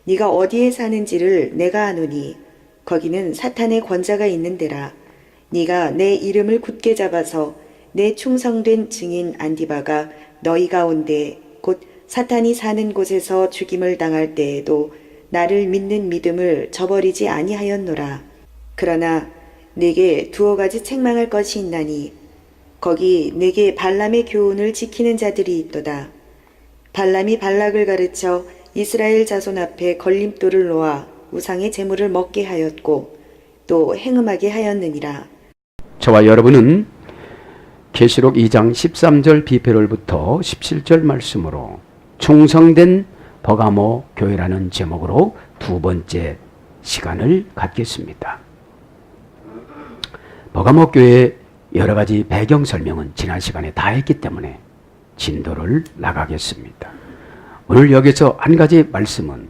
네가 어디에 사는지를 내가 아노니 거기는 사탄의 권자가 있는 데라. 네가 내 이름을 굳게 잡아서 내 충성된 증인 안디바가 너희 가운데 곧 사탄이 사는 곳에서 죽임을 당할 때에도 나를 믿는 믿음을 저버리지 아니하였노라. 그러나 네게 두어 가지 책망할 것이 있나니 거기 네게 발람의 교훈을 지키는 자들이 있도다. 발람이 발락을 가르쳐 이스라엘 자손 앞에 걸림돌을 놓아 우상의 제물을 먹게 하였고 또 행음하게 하였느니라. 저와 여러분은 계시록 2장 13절 비페롤부터 17절 말씀으로 충성된 버가모 교회라는 제목으로 두 번째 시간을 갖겠습니다. 버가모 교회의 여러 가지 배경 설명은 지난 시간에 다 했기 때문에 진도를 나가겠습니다. 오늘 여기서 한 가지 말씀은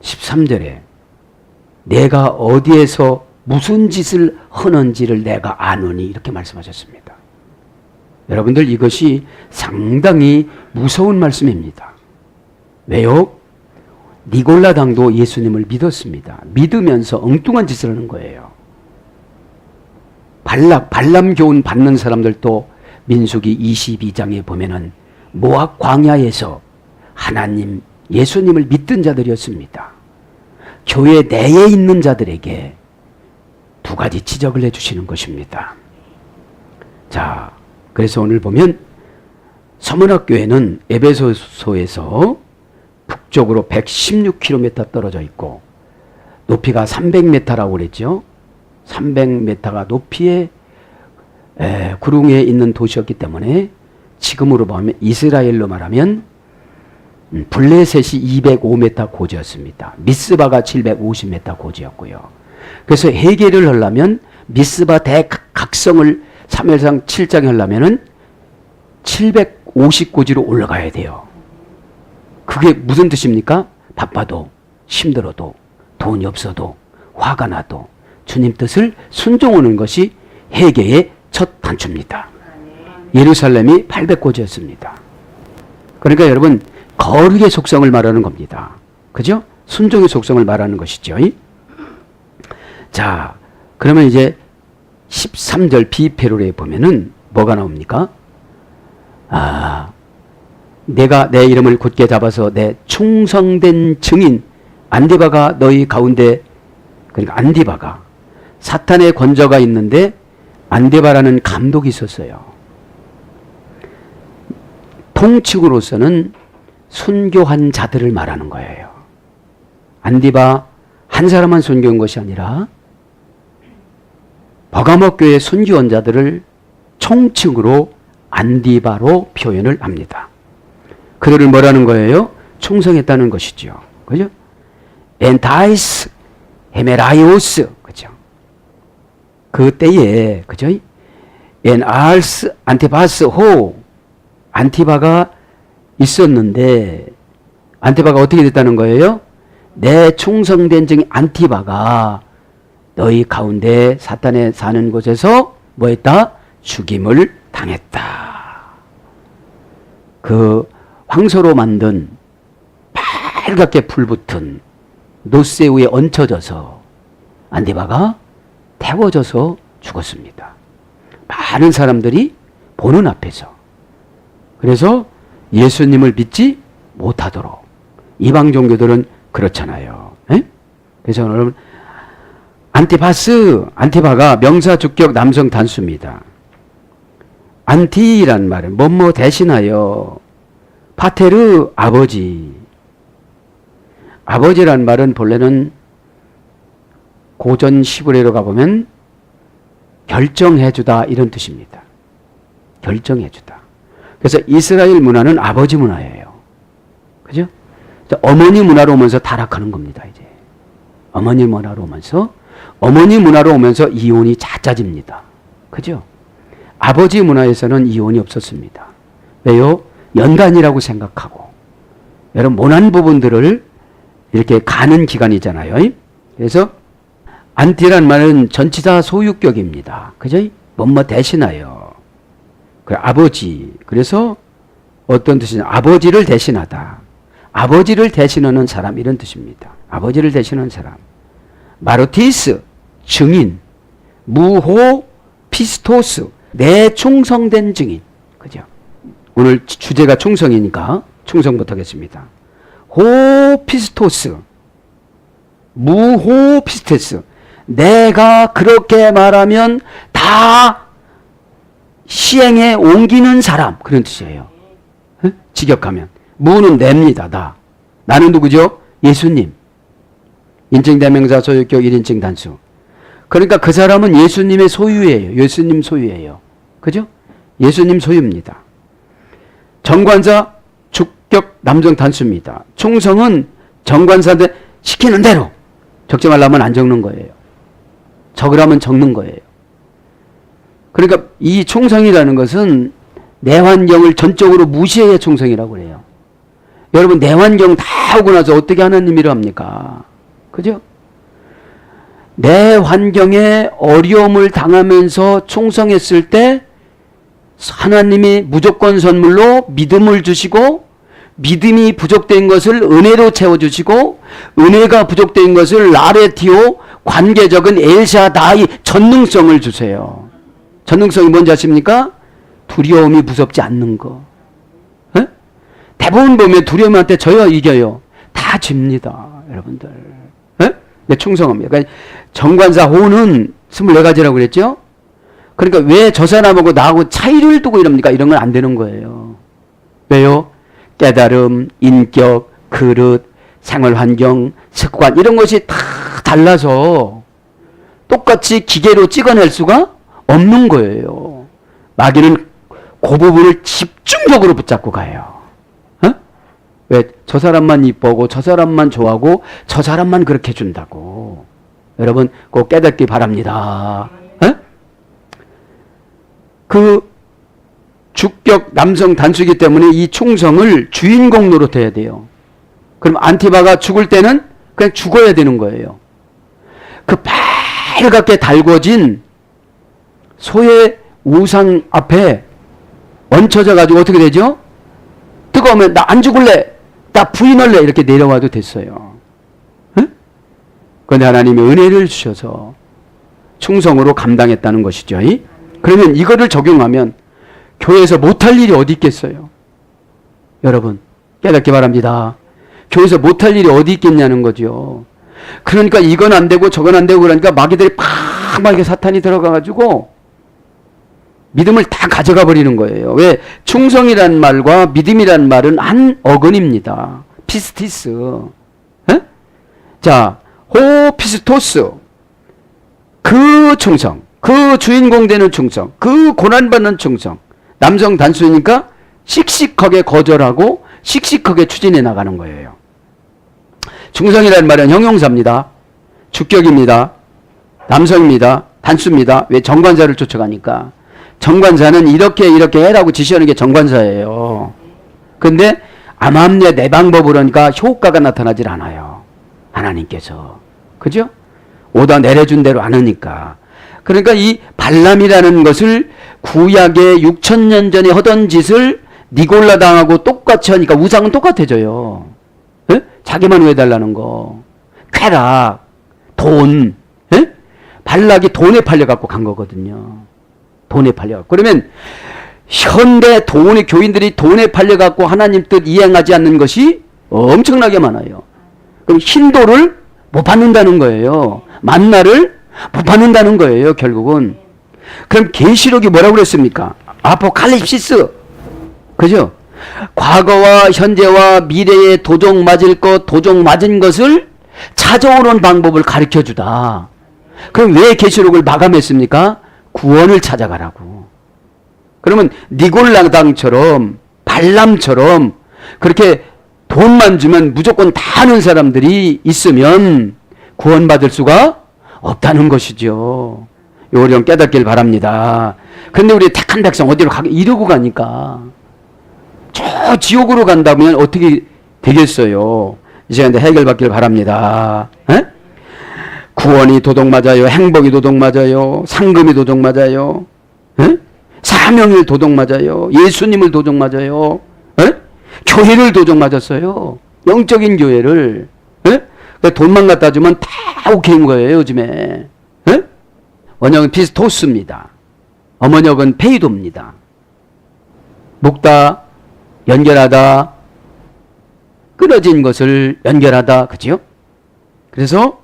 13절에 내가 어디에서 무슨 짓을 하는지를 내가 아노니 이렇게 말씀하셨습니다. 여러분들 이것이 상당히 무서운 말씀입니다. 왜요? 니골라 당도 예수님을 믿었습니다. 믿으면서 엉뚱한 짓을 하는 거예요. 발람 교훈 받는 사람들도 민수기 22장에 보면은 모압 광야에서 하나님, 예수님을 믿던 자들이었습니다. 교회 내에 있는 자들에게 두 가지 지적을 해주시는 것입니다. 자, 그래서 오늘 보면 서문학교회는 에베소서에서 북쪽으로 116km 떨어져 있고 높이가 300m라고 그랬죠. 300m가 높이의 구릉에 있는 도시였기 때문에 지금으로 보면 이스라엘로 말하면 블레셋이 205m 고지였습니다. 미스바가 750m 고지였고요. 그래서 해결을 하려면 미스바 대각성을 사무엘상 7장에 하려면은 750고지로 올라가야 돼요. 그게 무슨 뜻입니까? 바빠도 힘들어도 돈이 없어도 화가 나도 주님 뜻을 순종하는 것이 회개의 첫 단추입니다. 예루살렘이 800고지였습니다. 그러니까 여러분 거룩의 속성을 말하는 겁니다. 그죠? 순종의 속성을 말하는 것이죠. 자, 그러면 이제 13절 비페롤에 보면은 뭐가 나옵니까? 내가 내 이름을 굳게 잡아서 내 충성된 증인 안디바가 너희 가운데, 그러니까 안디바가 사탄의 권저가 있는데 안디바라는 감독이 있었어요. 통칭으로서는 순교한 자들을 말하는 거예요. 안디바 한 사람만 순교한 것이 아니라 버가모 교회 순교한 자들을 총칭으로 안디바로 표현을 합니다. 그들을 뭐라는 거예요? 충성했다는 것이죠. 그죠? 엔타이스 헤메라이오스, 그죠? 그 때에, 그죠? 엔알스 안티바스 호, 안티바가 있었는데 안티바가 어떻게 됐다는 거예요? 내 충성된 증인 안티바가 너희 가운데 사탄에 사는 곳에서 뭐 했다? 죽임을 당했다. 그 황소로 만든 빨갛게 불붙은 노새 위에 얹혀져서 안디바가 태워져서 죽었습니다. 많은 사람들이 보는 앞에서. 그래서 예수님을 믿지 못하도록. 이방 종교들은 그렇잖아요. 에? 그래서 여러분 안티바가 명사 주격 남성 단수입니다. 안티란 말은 뭐뭐 대신하여, 파테르 아버지. 아버지란 말은 본래는 고전 시브레로 가보면 결정해주다 이런 뜻입니다. 결정해주다. 그래서 이스라엘 문화는 아버지 문화예요. 그죠? 어머니 문화로 오면서 타락하는 겁니다. 이제 어머니 문화로 오면서 이혼이 잦아집니다. 그죠? 아버지 문화에서는 이혼이 없었습니다. 왜요? 연단이라고 생각하고, 여러분 모난 부분들을 이렇게 가는 기간이잖아요. 그래서 안티란 말은 전치사 소유격입니다. 그죠? 뭐뭐 대신하여. 그래, 아버지. 그래서 어떤 뜻이냐? 아버지를 대신하다. 아버지를 대신하는 사람 이런 뜻입니다. 아버지를 대신하는 사람. 마르티스 증인, 무호 피스토스 내 충성된 증인. 그죠? 오늘 주제가 충성이니까 충성부터 하겠습니다. 호 피스토스 무호 피스테스 내가 그렇게 말하면 다 시행에 옮기는 사람 그런 뜻이에요. 에? 직역하면 무는 냅니다. 나는 누구죠? 예수님. 인칭대명사 소유격 1인칭 단수. 그러니까 그 사람은 예수님의 소유예요. 예수님 소유예요. 그죠? 예수님 소유입니다. 정관사 주격 남성 단수입니다. 충성은 정관사한테 시키는 대로 적지 말라면 안 적는 거예요. 적으라면 적는 거예요. 그러니까 이 충성이라는 것은 내 환경을 전적으로 무시해야 충성이라고 그래요. 여러분 내 환경 다 하고 나서 어떻게 하나님 일을 합니까? 그죠? 내 환경에 어려움을 당하면서 충성했을 때 하나님이 무조건 선물로 믿음을 주시고 믿음이 부족된 것을 은혜로 채워주시고 은혜가 부족된 것을 라레티오 관계적인 엘샤다이 전능성을 주세요. 전능성이 뭔지 아십니까? 두려움이 무섭지 않는 거. 에? 대부분 보면 두려움한테 져요 이겨요? 다 집니다. 여러분들. 에? 네, 충성합니다. 그러니까 정관사 호는 24가지라고 그랬죠? 그러니까 왜 저 사람하고 나하고 차이를 두고 이럽니까? 이런 건 안 되는 거예요. 왜요? 깨달음, 인격, 그릇, 생활환경, 습관 이런 것이 다 달라서 똑같이 기계로 찍어낼 수가 없는 거예요. 마귀는 그 부분을 집중적으로 붙잡고 가요. 어? 왜? 저 사람만 이쁘고 저 사람만 좋아하고 저 사람만 그렇게 해준다고. 여러분 꼭 깨닫기 바랍니다. 어? 그 주격 남성 단수이기 때문에 이 충성을 주인공 노릇해야 돼요. 그럼 안티바가 죽을 때는 그냥 죽어야 되는 거예요. 그 빨갛게 달궈진 소의 우상 앞에 얹혀져 가지고 어떻게 되죠? 뜨거우면 나 안 죽을래, 나 부인할래 이렇게 내려와도 됐어요. 응? 그런데 하나님이 은혜를 주셔서 충성으로 감당했다는 것이죠. 그러면 이거를 적용하면 교회에서 못할 일이 어디 있겠어요? 여러분 깨닫기 바랍니다. 교회에서 못할 일이 어디 있겠냐는 거죠. 그러니까 이건 안 되고 저건 안 되고 그러니까 마귀들이 팍 사탄이 들어가가지고 믿음을 다 가져가 버리는 거예요. 왜? 충성이란 말과 믿음이란 말은 한 어근입니다. 피스티스. 에? 자, 호피스토스. 그 충성. 그 주인공 되는 충성. 그 고난받는 충성. 남성 단수니까 씩씩하게 거절하고 씩씩하게 추진해 나가는 거예요. 충성이라는 말은 형용사입니다. 주격입니다. 남성입니다. 단수입니다. 왜? 정관사를 쫓아가니까. 정관사는 이렇게 해라고 지시하는 게 정관사예요. 근데 암암리에 내 방법으로 하니까 효과가 나타나질 않아요. 하나님께서. 그죠? 오다 내려준 대로 안 하니까. 그러니까 이 발람이라는 것을 구약의 6,000년 전에 하던 짓을 니골라 당하고 똑같이 하니까 우상은 똑같아져요. 에? 자기만 해달라는 거. 쾌락, 돈. 에? 발락이 돈에 팔려갖고 간 거거든요. 돈에 팔려갖고. 그러면 현대 돈의 교인들이 돈에 팔려갖고 하나님 뜻 이행하지 않는 것이 엄청나게 많아요. 그럼 힌도를 못 받는다는 거예요. 만나를 못 받는다는 거예요. 결국은. 그럼 계시록이 뭐라고 그랬습니까? 아포칼립시스. 그죠? 과거와 현재와 미래에 도종 맞을 것, 도종 맞은 것을 찾아오는 방법을 가르쳐주다. 그럼 왜 계시록을 마감했습니까? 구원을 찾아가라고. 그러면 니골라당처럼 발람처럼 그렇게 돈만 주면 무조건 다 하는 사람들이 있으면 구원받을 수가 없다는 것이죠. 요걸 좀 깨닫길 바랍니다. 그런데 우리 택한 백성 어디로 이러고 가니까 저 지옥으로 간다면 어떻게 되겠어요? 이 시간에 해결받길 바랍니다. 에? 구원이 도둑 맞아요. 행복이 도둑 맞아요. 상금이 도둑 맞아요. 에? 사명을 도둑 맞아요. 예수님을 도둑 맞아요. 에? 교회를 도둑 맞았어요. 영적인 교회를. 예? 돈만 갖다 주면 다 오케이인 거예요, 요즘에. 예? 원역은 피스토스입니다. 어머역은 페이도입니다. 묶다, 연결하다, 끊어진 것을 연결하다, 그죠? 그래서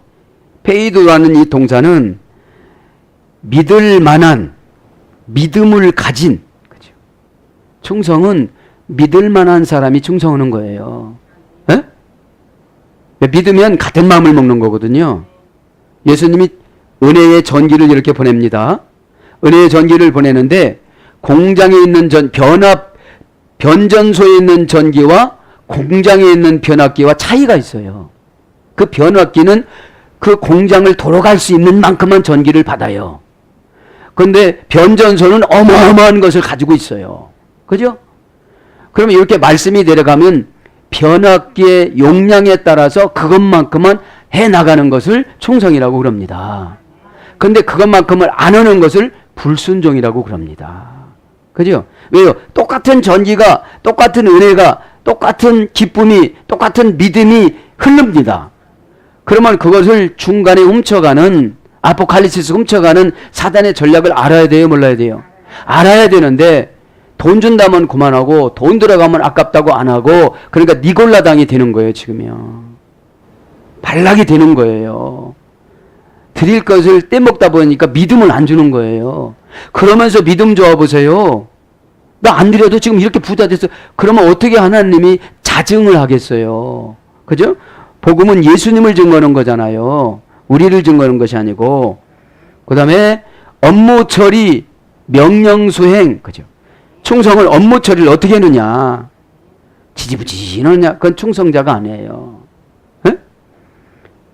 페이도라는 이 동사는 믿을 만한, 믿음을 가진, 그죠? 충성은 믿을 만한 사람이 충성하는 거예요. 에? 믿으면 같은 마음을 먹는 거거든요. 예수님이 은혜의 전기를 이렇게 보냅니다. 은혜의 전기를 보내는데 공장에 있는 변전소에 있는 전기와 공장에 있는 변압기와 차이가 있어요. 그 변압기는 그 공장을 돌아갈 수 있는 만큼만 전기를 받아요. 그런데 변전소는 어마어마한 것을 가지고 있어요. 그죠? 그러면 이렇게 말씀이 내려가면 변압기의 용량에 따라서 그것만큼만 해나가는 것을 충성이라고 그럽니다. 그런데 그것만큼을 안 하는 것을 불순종이라고 그럽니다. 그죠? 왜요? 똑같은 전기가, 똑같은 은혜가, 똑같은 기쁨이, 똑같은 믿음이 흐릅니다. 그러면 그것을 중간에 훔쳐가는, 아포칼리시스 훔쳐가는 사단의 전략을 알아야 돼요, 몰라야 돼요? 알아야 되는데 돈 준다면 그만하고 돈 들어가면 아깝다고 안 하고, 그러니까 니골라당이 되는 거예요, 지금요. 발락이 되는 거예요. 드릴 것을 떼먹다 보니까 믿음을 안 주는 거예요. 그러면서 믿음 좋아 보세요. 나 안 드려도 지금 이렇게 부자 됐어. 그러면 어떻게 하나님이 자증을 하겠어요? 그죠? 복음은 예수님을 증거하는 거잖아요. 우리를 증거하는 것이 아니고. 그 다음에 업무 처리, 명령 수행. 그죠? 충성을 업무 처리를 어떻게 하느냐? 지지부진하느냐? 그건 충성자가 아니에요. 에?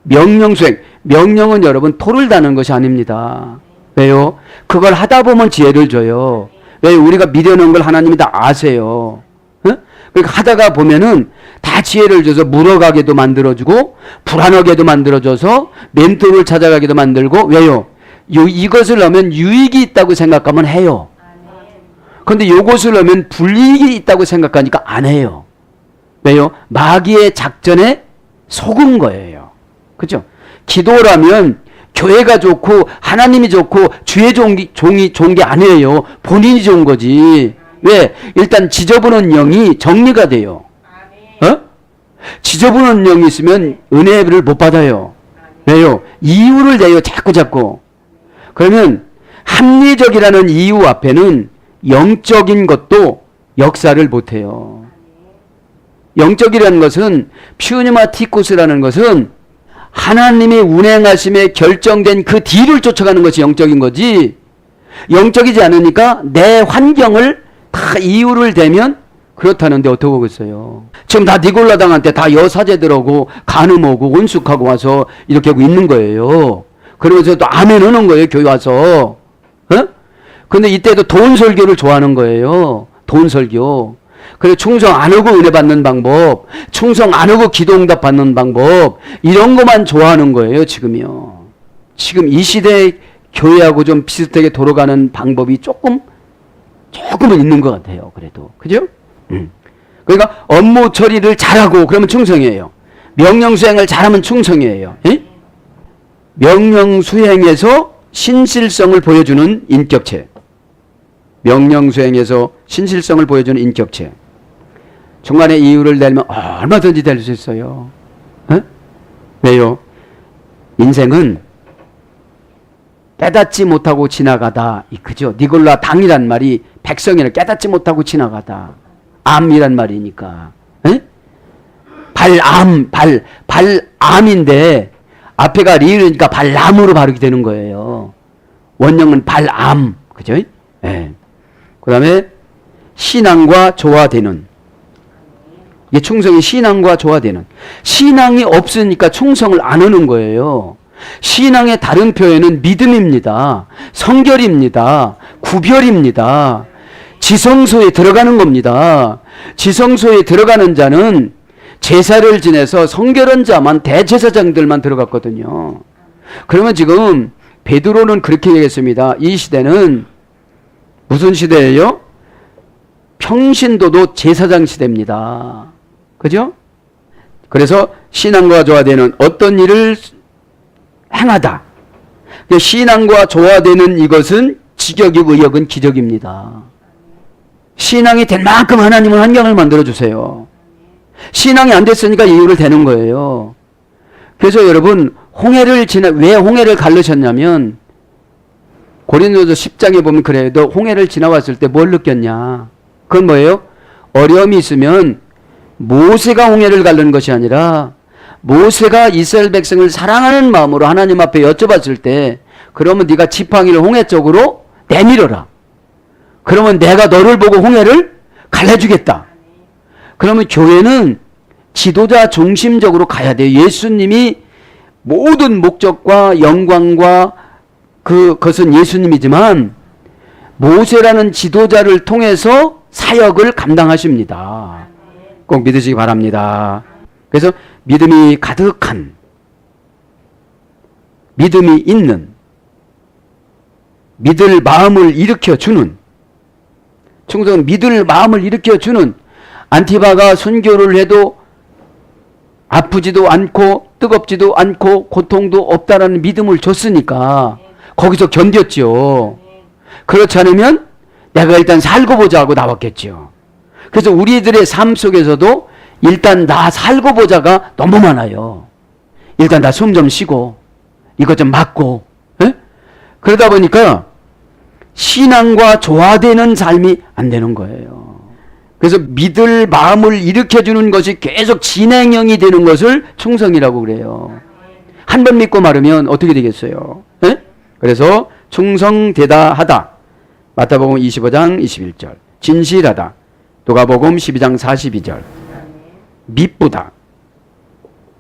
명령 수행. 명령은 여러분 토를 다는 것이 아닙니다. 왜요? 그걸 하다 보면 지혜를 줘요. 왜? 우리가 미련한 걸 하나님이 다 아세요. 어? 그러니까 하다가 보면은 다 지혜를 줘서 물어가게도 만들어주고 불안하게도 만들어줘서 멘토를 찾아가게도 만들고. 왜요? 이것을 하면 유익이 있다고 생각하면 해요. 그런데 이것을 하면 불이익이 있다고 생각하니까 안 해요. 왜요? 마귀의 작전에 속은 거예요. 그죠? 기도라면 교회가 좋고 하나님이 좋고 주의 종이 좋은 게 아니에요. 본인이 좋은 거지. 왜? 일단 지저분한 영이 정리가 돼요. 어? 지저분한 영이 있으면 은혜를 못 받아요. 왜요? 이유를 내요. 자꾸. 그러면 합리적이라는 이유 앞에는 영적인 것도 역사를 못해요. 영적이라는 것은 퓨니마티코스라는 것은 하나님이 운행하심에 결정된 그 뒤를 쫓아가는 것이 영적인 거지, 영적이지 않으니까 내 환경을 다 이유를 대면 그렇다는데 어떻게 보겠어요? 지금 다 니골라당한테 다 여사제들하고 간음하고 온숙하고 와서 이렇게 하고 있는 거예요. 그러면서 또 아멘 하는 거예요, 교회 와서. 어? 근데 이때도 돈 설교를 좋아하는 거예요. 돈 설교. 그래, 충성 안 하고 은혜 받는 방법, 충성 안 하고 기도 응답 받는 방법, 이런 것만 좋아하는 거예요, 지금이요. 지금 이 시대 교회하고 좀 비슷하게 돌아가는 방법이 조금은 있는 것 같아요, 그래도. 그죠? 그러니까 업무 처리를 잘하고 그러면 충성이에요. 명령 수행을 잘하면 충성이에요. 에? 명령 수행에서 신실성을 보여주는 인격체. 명령 수행에서 신실성을 보여주는 인격체. 중간에 이유를 내면 얼마든지 될 수 있어요. 에? 왜요? 인생은 깨닫지 못하고 지나가다. 그죠? 니골라 당이란 말이 백성이라 깨닫지 못하고 지나가다. 암이란 말이니까. 에? 발암인데 앞에가 리을이니까 발암으로 바르게 되는 거예요. 원형은 발암. 그죠? 예. 그 다음에 신앙과 조화되는. 이게 충성이 신앙과 조화되는. 신앙이 없으니까 충성을 안 하는 거예요. 신앙의 다른 표현은 믿음입니다. 성결입니다. 구별입니다. 지성소에 들어가는 겁니다. 지성소에 들어가는 자는 제사를 지내서 성결한 자만, 대제사장들만 들어갔거든요. 그러면 지금 베드로는 그렇게 얘기했습니다. 이 시대는 무슨 시대예요? 평신도도 제사장 시대입니다. 그죠? 그래서 신앙과 조화되는 어떤 일을 행하다. 신앙과 조화되는 이것은 직역이 의역은 기적입니다. 신앙이 된 만큼 하나님은 환경을 만들어주세요. 신앙이 안 됐으니까 이유를 대는 거예요. 그래서 여러분, 왜 홍해를 갈르셨냐면, 고린도서 10장에 보면 그래요. 너 홍해를 지나왔을 때 뭘 느꼈냐? 그건 뭐예요? 어려움이 있으면 모세가 홍해를 갈르는 것이 아니라 모세가 이스라엘 백성을 사랑하는 마음으로 하나님 앞에 여쭤봤을 때, 그러면 네가 지팡이를 홍해 쪽으로 내밀어라. 그러면 내가 너를 보고 홍해를 갈라주겠다. 그러면 교회는 지도자 중심적으로 가야 돼요. 예수님이 모든 목적과 영광과 그것은 예수님이지만 모세라는 지도자를 통해서 사역을 감당하십니다. 꼭 믿으시기 바랍니다. 그래서 믿음이 가득한, 믿음이 있는, 믿을 마음을 일으켜주는, 충성은 믿을 마음을 일으켜주는, 안티바가 순교를 해도 아프지도 않고 뜨겁지도 않고 고통도 없다라는 믿음을 줬으니까 거기서 견뎠죠. 그렇지 않으면 내가 일단 살고 보자 하고 나왔겠죠. 그래서 우리들의 삶 속에서도 일단 나 살고 보자가 너무 많아요. 일단 나 숨 좀 쉬고 이것 좀 맞고, 에? 그러다 보니까 신앙과 조화되는 삶이 안 되는 거예요. 그래서 믿을 마음을 일으켜주는 것이 계속 진행형이 되는 것을 충성이라고 그래요. 한 번 믿고 말으면 어떻게 되겠어요? 에? 그래서 충성되다 하다. 마태복음 25장 21절. 진실하다. 누가복음 12장 42절. 믿부다.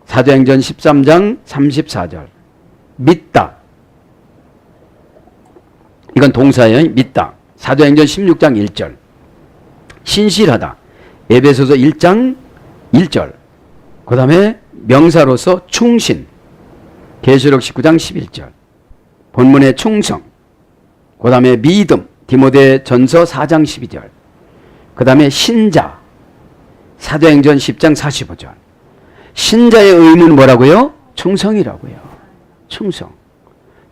사도행전 13장 34절. 믿다. 이건 동사예요. 믿다. 사도행전 16장 1절. 신실하다. 에베소서 1장 1절. 그 다음에 명사로서 충신. 계시록 19장 11절. 본문의 충성. 그 다음에 믿음. 디모데 전서 4장 12절. 그 다음에 신자. 사도행전 10장 45절. 신자의 의무는 뭐라고요? 충성이라고요. 충성.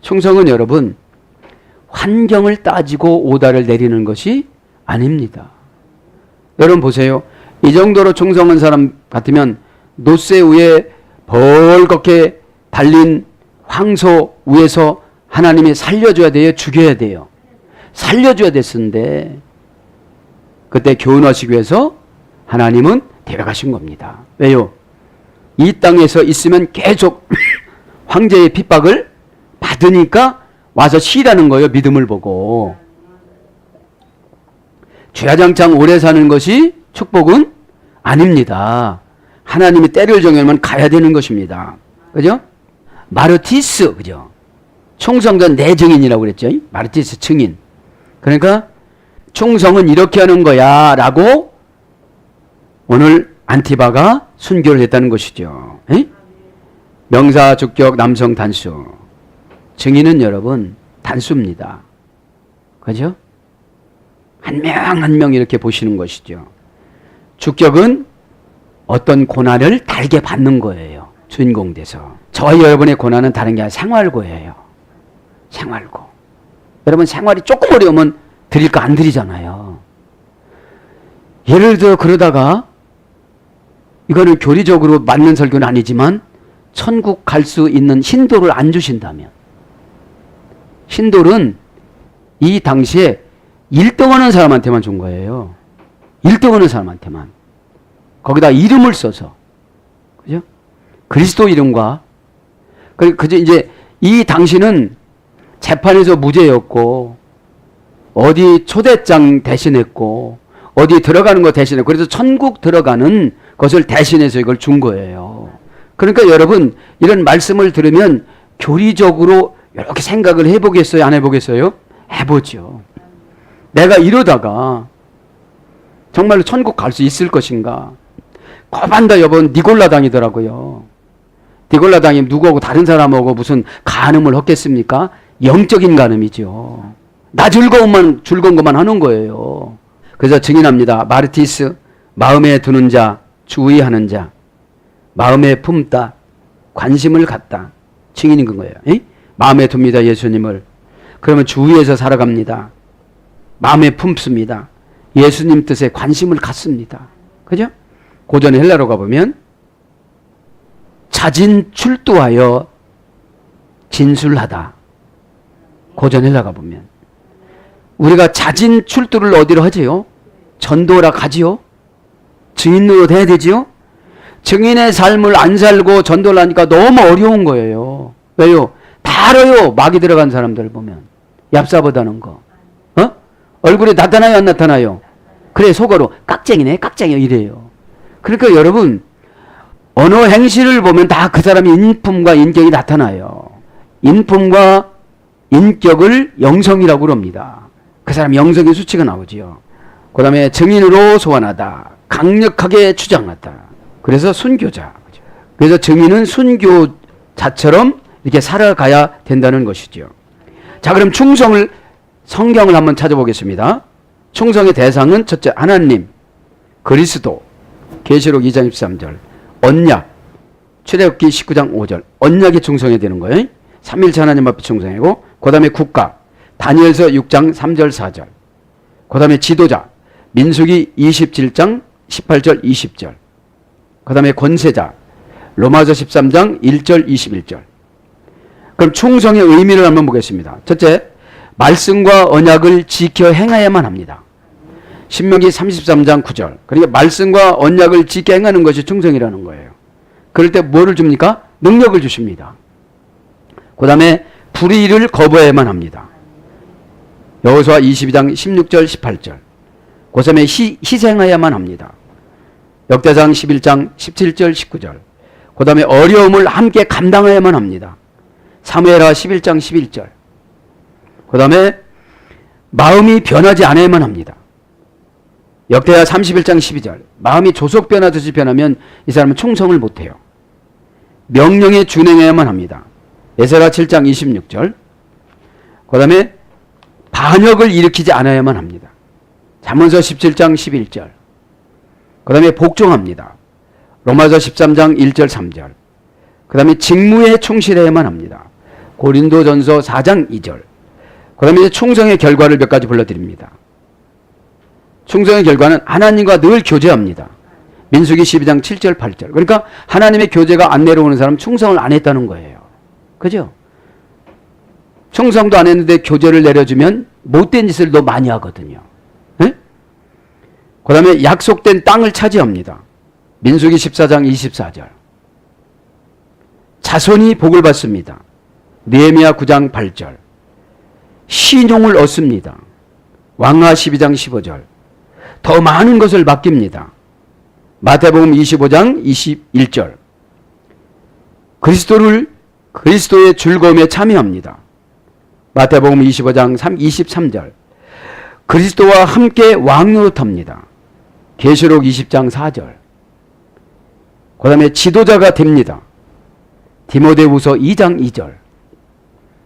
충성은 여러분, 환경을 따지고 오다를 내리는 것이 아닙니다. 여러분 보세요. 이 정도로 충성한 사람 같으면 노새 위에 벌겋게 달린 황소 위에서 하나님이 살려줘야 돼요? 죽여야 돼요? 살려줘야 됐는데 그때 교훈하시기 위해서 하나님은 데려가신 겁니다. 왜요? 이 땅에서 있으면 계속 황제의 핍박을 받으니까 와서 쉬라는 거예요. 믿음을 보고. 주야장창 오래 사는 것이 축복은 아닙니다. 하나님이 때를 정하면 가야 되는 것입니다. 그죠? 마르티스, 그죠? 충성전 내 증인이라고 그랬죠? 마르티스 증인. 그러니까 충성은 이렇게 하는 거야 라고 오늘 안티바가 순교를 했다는 것이죠. 에? 명사, 주격, 남성, 단수. 증인은 여러분 단수입니다. 그죠? 한 명 한 명 이렇게 보시는 것이죠. 주격은 어떤 고난을 달게 받는 거예요. 주인공 돼서. 저와 여러분의 고난은 다른 게 아니라 생활고예요. 생활고. 여러분 생활이 조금 어려우면 드릴까 안 드리잖아요. 예를 들어 그러다가 이거는 교리적으로 맞는 설교는 아니지만 천국 갈 수 있는 힌도를 안 주신다면, 힌도는 이 당시에 1등 하는 사람한테만 준 거예요. 1등 하는 사람한테만. 거기다 이름을 써서. 그죠? 그리스도 이름과. 그죠? 이제 이 당시는 재판에서 무죄였고, 어디 초대장 대신했고, 어디 들어가는 거 대신했고, 그래서 천국 들어가는 것을 대신해서 이걸 준 거예요. 그러니까 여러분, 이런 말씀을 들으면 교리적으로 이렇게 생각을 해보겠어요? 안 해보겠어요? 해보죠. 내가 이러다가 정말로 천국 갈 수 있을 것인가? 거반다 여번 니골라당이더라고요. 니골라당이 누구하고 다른 사람하고 무슨 간음을 했겠습니까? 영적인 간음이죠. 나 즐거운 것만 하는 거예요. 그래서 증인합니다. 마르티스, 마음에 두는 자, 주의하는 자. 마음에 품다, 관심을 갖다, 증인인 거예요. 에? 마음에 둡니다, 예수님을. 그러면 주위에서 살아갑니다. 마음에 품습니다. 예수님 뜻에 관심을 갖습니다. 그죠? 고전 헬라로 가보면 자진 출두하여 진술하다. 고전 헬라 가보면 우리가 자진 출두를 어디로 하지요? 전도라 가지요? 증인으로 돼야 되지요? 증인의 삶을 안 살고 전도를 하니까 너무 어려운 거예요. 왜요? 다 알아요. 마귀 들어간 사람들 보면. 얍사보다는 거. 얼굴에 나타나요, 안 나타나요? 그래, 속어로 깍쟁이네, 깍쟁이 이래요. 그러니까 여러분, 언어 행실을 보면 다 그 사람의 인품과 인격이 나타나요. 인품과 인격을 영성이라고 그럽니다. 그 사람 영성의 수치가 나오지요. 그 다음에 증인으로 소환하다. 강력하게 주장하다. 그래서 순교자. 그래서 증인은 순교자처럼 이렇게 살아가야 된다는 것이죠. 자, 그럼 충성을, 성경을 한번 찾아보겠습니다. 충성의 대상은 첫째, 하나님, 그리스도, 계시록 2장 13절, 언약, 출애굽기 19장 5절, 언약에 충성해야 되는 거예요. 삼일체 하나님 앞에 충성이고, 그 다음에 국가, 다니엘서 6장 3절 4절, 그 다음에 지도자, 민수기 27장 18절 20절, 그 다음에 권세자, 로마서 13장 1절 21절. 그럼 충성의 의미를 한번 보겠습니다. 첫째, 말씀과 언약을 지켜 행해야만 합니다. 신명기 33장 9절. 그러니까 말씀과 언약을 지켜 행하는 것이 충성이라는 거예요. 그럴 때 뭐를 줍니까? 능력을 주십니다. 그 다음에 불의를 거부해야만 합니다. 여호수아 22장 16절 18절. 그 다음에 희생해야만 합니다. 역대상 11장 17절 19절. 그 다음에 어려움을 함께 감당해야만 합니다. 사무엘하 11장 11절. 그 다음에 마음이 변하지 않아야만 합니다. 역대하 31장 12절. 마음이 조속 변하듯이 변하면 이 사람은 충성을 못해요. 명령에 준행해야만 합니다. 에스라 7장 26절. 그 다음에 반역을 일으키지 않아야만 합니다. 잠언서 17장 11절. 그 다음에 복종합니다. 로마서 13장 1절 3절. 그 다음에 직무에 충실해야만 합니다. 고린도전서 4장 2절. 그 다음에 이제 충성의 결과를 몇 가지 불러드립니다. 충성의 결과는 하나님과 늘 교제합니다. 민수기 12장 7절 8절. 그러니까 하나님의 교제가 안 내려오는 사람은 충성을 안 했다는 거예요. 그죠? 충성도 안 했는데 교제를 내려주면 못된 짓을 더 많이 하거든요. 네? 그 다음에 약속된 땅을 차지합니다. 민수기 14장 24절. 자손이 복을 받습니다. 느헤미야 9장 8절. 신용을 얻습니다. 왕하 12장 15절. 더 많은 것을 맡깁니다. 마태복음 25장 21절. 그리스도의 즐거움에 참여합니다. 마태복음 25장 23절. 그리스도와 함께 왕노릇합니다. 계시록 20장 4절. 그 다음에 지도자가 됩니다. 디모데후서 2장 2절.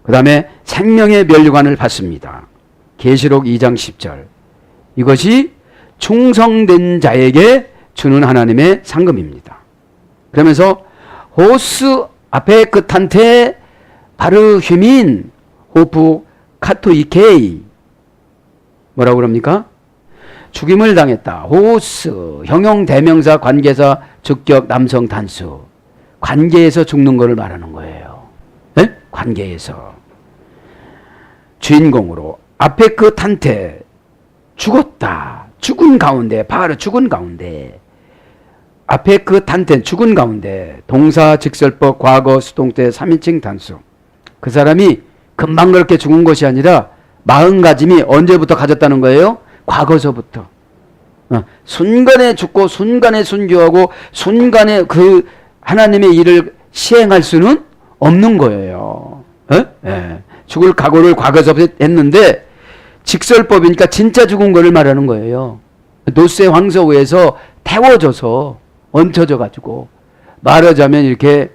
그 다음에 생명의 면류관을 받습니다. 계시록 2장 10절. 이것이 충성된 자에게 주는 하나님의 상급입니다. 그러면서 호스 앞에 끝한테 바르휘민 호프 카토이케이 뭐라고 그럽니까? 죽임을 당했다. 호스 형용 대명사 관계사 즉격 남성 단수. 관계에서 죽는 것을 말하는 거예요. 네? 관계에서. 주인공으로 앞에 끝한테 죽었다. 죽은 가운데, 바로 죽은 가운데. 앞에 끝한테 죽은 가운데. 동사, 직설법, 과거, 수동태, 3인칭 단수. 그 사람이 금방 그렇게 죽은 것이 아니라 마음가짐이 언제부터 가졌다는 거예요? 과거서부터. 순간에 죽고 순간에 순교하고 순간에 그 하나님의 일을 시행할 수는 없는 거예요. 죽을 각오를 과거서부터 했는데 직설법이니까 진짜 죽은 거를 말하는 거예요. 노세 황소에서 태워져서 얹혀져 가지고 말하자면 이렇게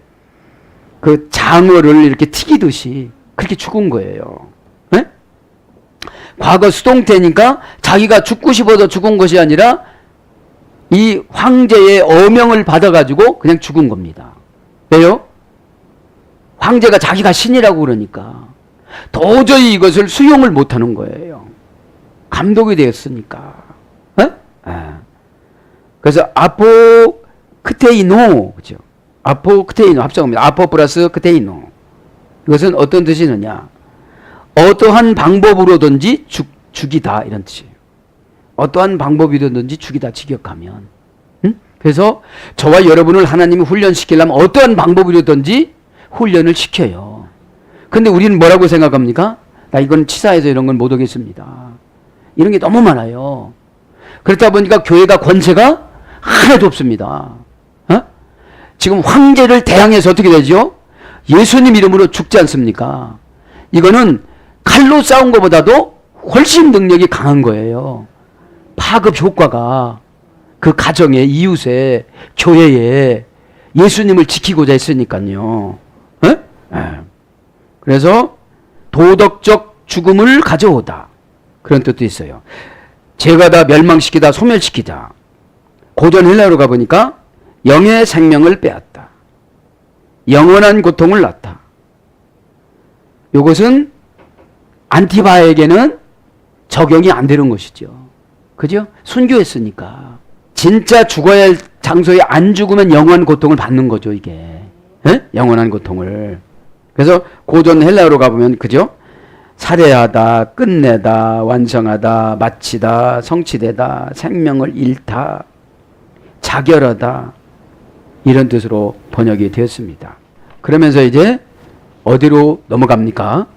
그 장어를 이렇게 튀기듯이 그렇게 죽은 거예요. 네? 과거 수동태니까 자기가 죽고 싶어서 죽은 것이 아니라 이 황제의 어명을 받아가지고 그냥 죽은 겁니다. 왜요? 황제가 자기가 신이라고 그러니까 도저히 이것을 수용을 못하는 거예요. 감독이 되었으니까. 그래서 아포크테이노, 그죠? 아포크테이노 합성합니다. 아포 플러스 크테이노. 이것은 어떤 뜻이느냐? 어떠한 방법으로든지 죽이다, 이런 뜻이에요. 어떠한 방법이든지 죽이다, 직역하면. 그래서 저와 여러분을 하나님이 훈련시키려면 어떠한 방법이든지 훈련을 시켜요. 근데 우리는 뭐라고 생각합니까? 나 이건 치사해서 이런 건 못 하겠습니다. 이런 게 너무 많아요. 그렇다 보니까 교회가 권세가 하나도 없습니다. 지금 황제를 대항해서 어떻게 되죠? 예수님 이름으로 죽지 않습니까? 이거는 칼로 싸운 것보다도 훨씬 능력이 강한 거예요. 파급 효과가 그 가정에, 이웃에, 교회에 예수님을 지키고자 했으니까요. 그래서 도덕적 죽음을 가져오다, 그런 뜻도 있어요. 제가다, 멸망시키다, 소멸시키다. 고전 헬라어로 가보니까 영의 생명을 빼앗다, 영원한 고통을 낳다. 이것은 안티바에게는 적용이 안 되는 것이죠. 그죠? 순교했으니까. 진짜 죽어야 할 장소에 안 죽으면 영원한 고통을 받는 거죠, 이게. 영원한 고통을. 그래서 고전 헬라어로 가보면, 그죠? 살해하다, 끝내다, 완성하다, 마치다, 성취되다, 생명을 잃다, 자결하다, 이런 뜻으로 번역이 되었습니다. 그러면서 이제 어디로 넘어갑니까?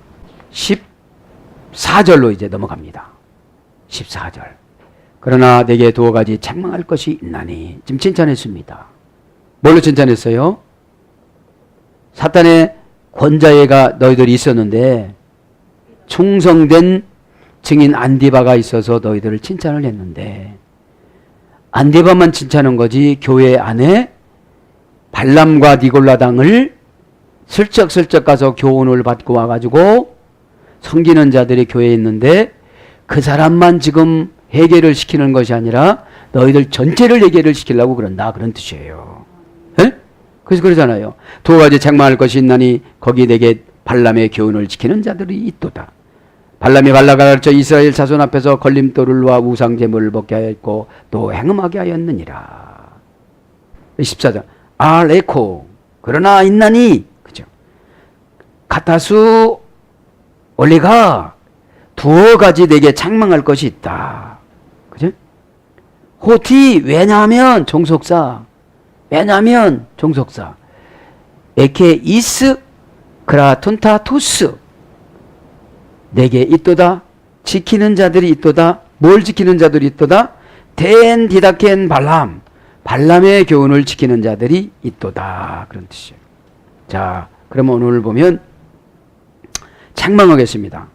14절로 이제 넘어갑니다. 14절. 그러나 내게 두어 가지 책망할 것이 있나니. 지금 칭찬했습니다. 뭘로 칭찬했어요? 사탄의 권자애가 너희들이 있었는데 충성된 증인 안디바가 있어서 너희들을 칭찬을 했는데, 안디바만 칭찬한 거지 교회 안에 발람과 니골라당을 슬쩍슬쩍 가서 교훈을 받고 와가지고 섬기는 자들이 교회에 있는데 그 사람만 지금 해결을 시키는 것이 아니라 너희들 전체를 해결을 시키려고 그런다, 그런 뜻이에요. 그래서 그러잖아요. 두 가지 책망할 것이 있나니 거기 내게 발람의 교훈을 지키는 자들이 있도다. 발람이 발라가 가르쳐 이스라엘 자손 앞에서 걸림돌을 놓아 우상 제물을 먹게 하였고 또 행음하게 하였느니라. 14절. 알에코 그러나 있나니, 그죠? 카타수 올리가 두어 가지 내게 책망할 것이 있다. 그죠? 호티 왜냐하면 종속사, 왜냐하면 종속사. 에케 이스 그라톤타 투스 내게 있도다. 지키는 자들이 있도다. 뭘 지키는 자들이 있도다? 덴 디다켄 발람, 발람의 교훈을 지키는 자들이 있도다, 그런 뜻이에요. 자, 그러면 오늘 보면 책망하겠습니다.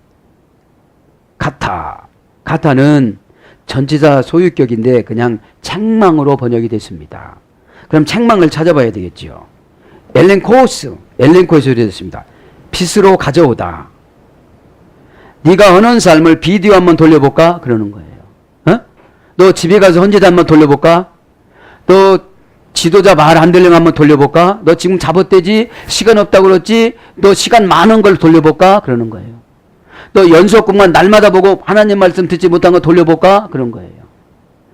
가타는 전치사 소유격인데 그냥 책망으로 번역이 됐습니다. 그럼 책망을 찾아봐야 되겠죠. 엘렌코스에서 이렇게 됐습니다. 핏으로 가져오다. 네가 하는 삶을 비디오 한번 돌려볼까? 그러는 거예요. 너 집에 가서 헌재도 한번 돌려볼까? 너 지도자 말 안 들리면 한번 돌려볼까? 너 지금 잡아떼지? 시간 없다고 그랬지? 너 시간 많은 걸 돌려볼까? 그러는 거예요. 너 연속공만 날마다 보고 하나님 말씀 듣지 못한 거 돌려볼까? 그런 거예요.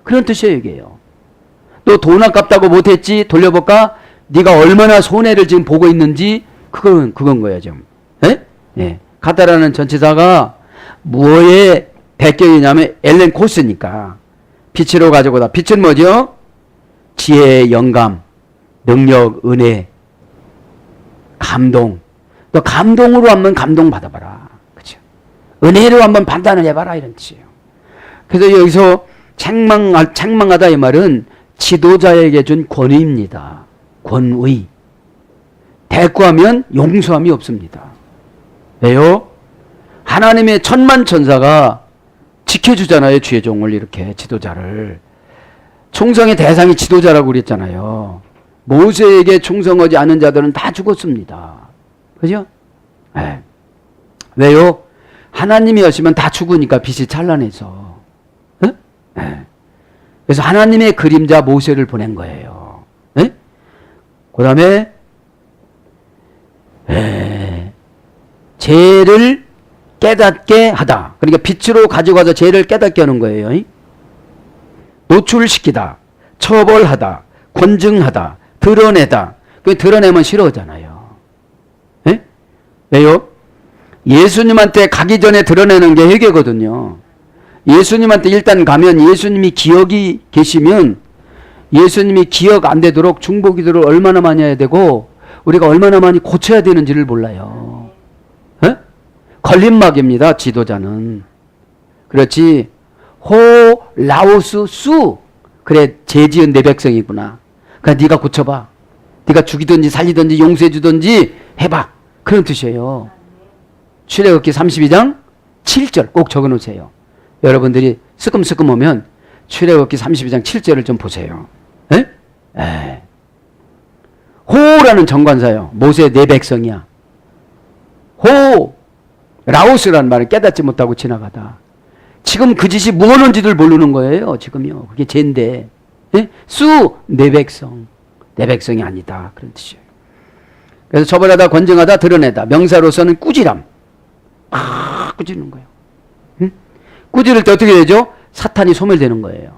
그런 뜻이에요, 이게요. 너 돈 아깝다고 못했지? 돌려볼까? 네가 얼마나 손해를 지금 보고 있는지 그건 거예요, 지금. 예? 가타라는 전치사가 무엇의 배경이냐면 엘렌코스니까 빛으로 가져오다. 빛은 뭐죠? 지혜, 영감, 능력, 은혜, 감동. 너 감동으로 한번 감동 받아봐라. 그죠? 은혜로 한번 판단을 해봐라, 이런 뜻이에요. 그래서 여기서 책망하다 이 말은 지도자에게 준 권위입니다. 권위. 대꾸하면 용서함이 없습니다. 왜요? 하나님의 천만 천사가 지켜주잖아요, 주의 종을. 이렇게 지도자를. 충성의 대상이 지도자라고 그랬잖아요. 모세에게 충성하지 않은 자들은 다 죽었습니다. 그죠? 네. 왜요? 하나님이 하시면 다 죽으니까 빛이 찬란해서. 네? 그래서 하나님의 그림자 모세를 보낸 거예요. 네? 그 다음에 죄를 깨닫게 하다. 그러니까 빛으로 가져가서 죄를 깨닫게 하는 거예요. 노출시키다, 처벌하다, 권증하다, 드러내다. 그 드러내면 싫어하잖아요. 네? 왜요? 예수님한테 가기 전에 드러내는 게 회개거든요. 예수님한테 일단 가면 예수님이 기억이 계시면 예수님이 기억 안 되도록 중보기도를 얼마나 많이 해야 되고 우리가 얼마나 많이 고쳐야 되는지를 몰라요. 에? 걸림막입니다. 지도자는. 그렇지. 호 라오스 수. 그래 죄 지은 내 백성이구나. 그러니까 네가 고쳐봐. 네가 죽이든지 살리든지 용서해 주든지 해봐. 그런 뜻이에요. 출애굽기 32장 7절 꼭 적어놓으세요. 여러분들이 스금스금 오면 출애굽기 32장 7절을 좀 보세요. 에? 에. 호라는 정관사요. 모세 내 백성이야. 호 라오스라는 말을 깨닫지 못하고 지나가다. 지금 그 짓이 무엇인지를 모르는 거예요. 지금요. 그게 죄인데. 에? 수 내 백성. 내 백성이 아니다. 그런 뜻이에요. 그래서 처벌하다, 권증하다, 드러내다. 명사로서는 꾸지람. 꾸지는 거예요. 응? 꾸지를 때 어떻게 되죠? 사탄이 소멸되는 거예요.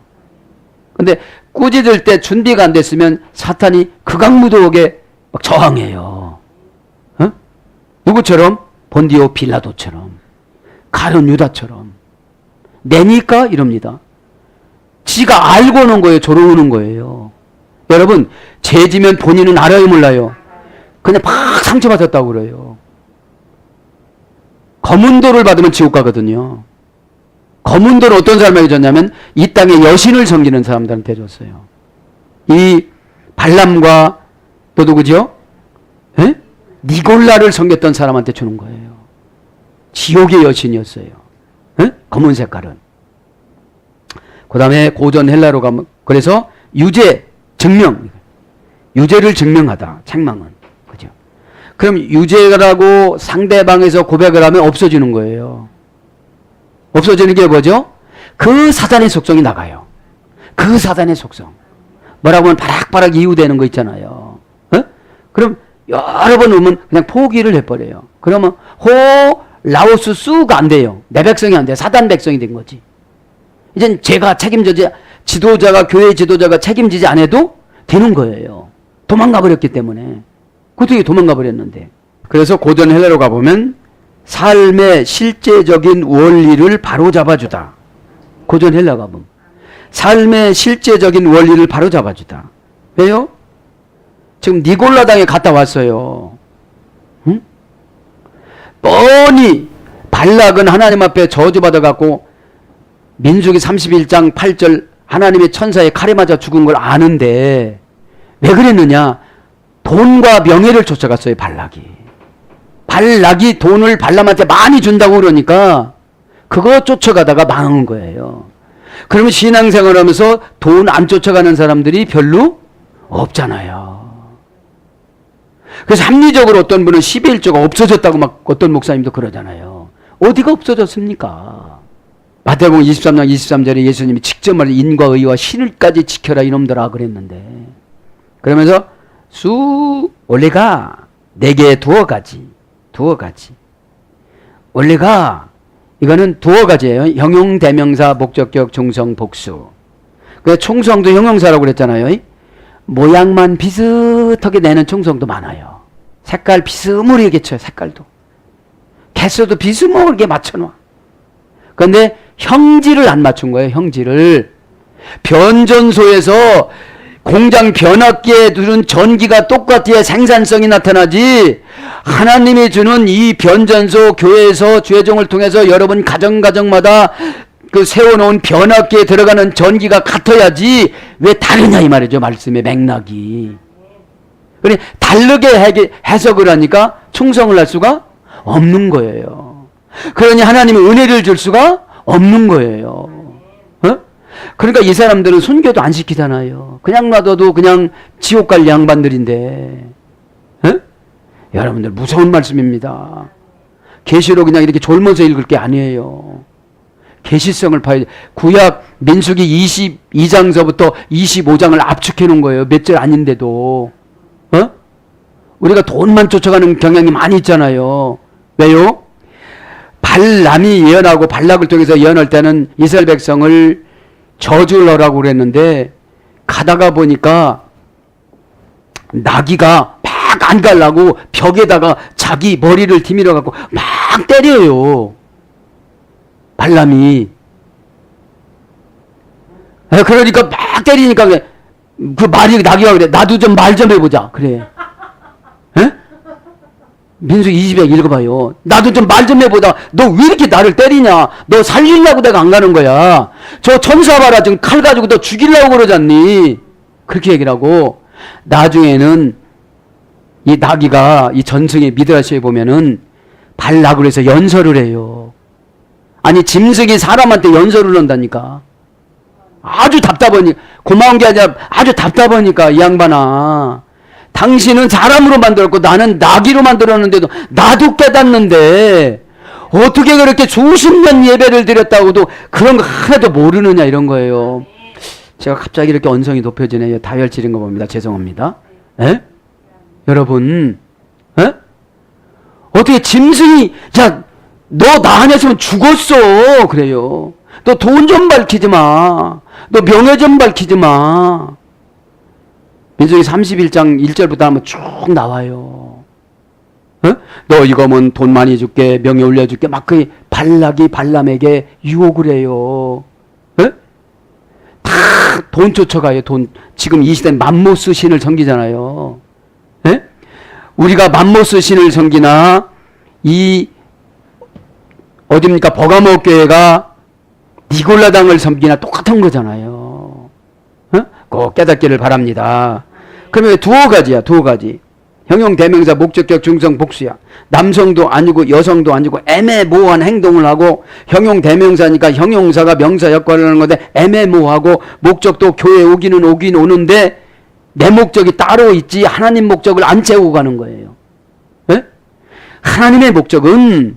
근데 꾸짖을 때 준비가 안 됐으면 사탄이 극악무도하게 막 저항해요. 어? 누구처럼? 본디오 빌라도처럼, 가룟 유다처럼. 내니까 이럽니다. 지가 알고 오는 거예요. 조롱하는 거예요. 여러분, 죄 지면 본인은 알아요, 몰라요? 그냥 막 상처받았다고 그래요. 검은 돌을 받으면 지옥 가거든요. 검은 돌은 어떤 사람에게 줬냐면 이 땅에 여신을 섬기는 사람들한테 줬어요. 이 발람과 또 누구죠? 에? 니골라를 섬겼던 사람한테 주는 거예요. 지옥의 여신이었어요. 에? 검은 색깔은. 그 다음에 고전 헬라로 가면 그래서 유죄 증명, 유죄를 증명하다. 책망은. 그죠? 그럼 유죄라고 상대방에서 고백을 하면 없어지는 거예요. 없어지는 게 뭐죠? 그 사단의 속성이 나가요. 그 사단의 속성. 뭐라고 하면 바락바락 이유되는 거 있잖아요. 어? 그럼 여러 번 오면 그냥 포기를 해버려요. 그러면 호 라오스 수가 안 돼요. 내 백성이 안 돼요. 사단 백성이 된 거지. 이젠 제가 책임져지, 지도자가, 교회 지도자가 책임지지 않아도 되는 거예요. 도망가 버렸기 때문에. 어떻게 도망가 버렸는데. 그래서 고전 헬라로 가보면 삶의 실제적인 원리를 바로잡아주다. 고전 헬라 가보면 삶의 실제적인 원리를 바로잡아주다. 왜요? 지금 니골라당에 갔다 왔어요. 응? 뻔히 발락은 하나님 앞에 저주받아갖고 민수기 31장 8절 하나님의 천사의 칼에 맞아 죽은 걸 아는데 왜 그랬느냐? 돈과 명예를 쫓아갔어요. 발락이 돈을 발람한테 많이 준다고 그러니까 그거 쫓아가다가 망한 거예요. 그러면 신앙생활 하면서 돈 안 쫓아가는 사람들이 별로 없잖아요. 그래서 합리적으로 어떤 분은 11조가 없어졌다고 막 어떤 목사님도 그러잖아요. 어디가 없어졌습니까? 마태복음 23장 23절에 예수님이 직접 말해 인과 의와 신을까지 지켜라 이놈들아 그랬는데 그러면서 원래가 내게 두어 가지 원래가 이거는 두어 가지예요. 형용, 대명사, 목적격, 종성, 복수. 그 총성도 형용사라고 그랬잖아요. 모양만 비슷하게 내는 총성도 많아요. 색깔 비스무리하게 쳐요. 색깔도. 개수도 비스무리하게 맞춰놔. 그런데 형질을 안 맞춘 거예요. 형질을. 변전소에서 공장 변압기에 두는 전기가 똑같아야 생산성이 나타나지 하나님이 주는 이 변전소 교회에서 주의종을 통해서 여러분 가정마다 그 세워놓은 변압기에 들어가는 전기가 같아야지 왜 다르냐 이 말이죠. 말씀의 맥락이. 그러니 다르게 해석을 하니까 충성을 할 수가 없는 거예요. 그러니 하나님이 은혜를 줄 수가 없는 거예요. 그러니까 이 사람들은 순교도 안 시키잖아요. 그냥 놔둬도 그냥 지옥 갈 양반들인데. 여러분들 무서운 말씀입니다. 계시록 그냥 이렇게 졸면서 읽을 게 아니에요. 계시성을 봐야 돼. 구약 민수기 22장서부터 25장을 압축해 놓은 거예요. 몇 절 아닌데도. 우리가 돈만 쫓아가는 경향이 많이 있잖아요. 왜요? 발람이 예언하고 발락을 통해서 예언할 때는 이스라엘 백성을 저주를 하라고 그랬는데 가다가 보니까 나귀가 막 안 가려고 벽에다가 자기 머리를 디밀어 갖고 막 때려요. 발람이. 그러니까 막 때리니까 그 말이 나귀가 그래. 나도 좀 말 좀 해보자. 그래. 민수기 20장 읽어봐요. 나도 좀 말 좀 해보자. 너 왜 이렇게 나를 때리냐? 너 살리려고 내가 안 가는 거야. 저 천사 봐라. 지금 칼 가지고 너 죽이려고 그러잖니. 그렇게 얘기를 하고 나중에는 이 나귀가 이 전승의 미드라시에 보면은 발락을 해서 연설을 해요. 아니 짐승이 사람한테 연설을 한다니까. 아주 답답하니 고마운 게 아니라 아주 답답하니까 이 양반아. 당신은 사람으로 만들었고 나는 나귀로 만들었는데도 나도 깨닫는데 어떻게 그렇게 수십 년 예배를 드렸다고도 그런 거 하나도 모르느냐 이런 거예요. 제가 갑자기 이렇게 언성이 높여지네요. 다혈질인 거 봅니다. 죄송합니다. 에? 여러분, 에? 어떻게 짐승이 야 너 나 아니었으면 죽었어 그래요. 너 돈 좀 밝히지 마. 너 명예 좀 밝히지 마. 민수기 31장 1절부터 하면 쭉 나와요. 너 이거면 돈 많이 줄게, 명예 올려줄게. 막 그 발락이 발람에게 유혹을 해요. 다 돈 쫓아가요. 돈. 지금 이 시대는 맘모스 신을 섬기잖아요. 우리가 맘모스 신을 섬기나 이 어딥니까 버가모 교회가 니골라당을 섬기나 똑같은 거잖아요. 꼭 깨닫기를 바랍니다. 그러면 두어 가지야, 두어 가지. 형용 대명사 목적격 중성 복수야. 남성도 아니고 여성도 아니고 애매모호한 행동을 하고 형용 대명사니까 형용사가 명사 역할을 하는 건데 애매모호하고 목적도 교회 오기는 오긴 오는데 내 목적이 따로 있지 하나님 목적을 안 채우고 가는 거예요. 네? 하나님의 목적은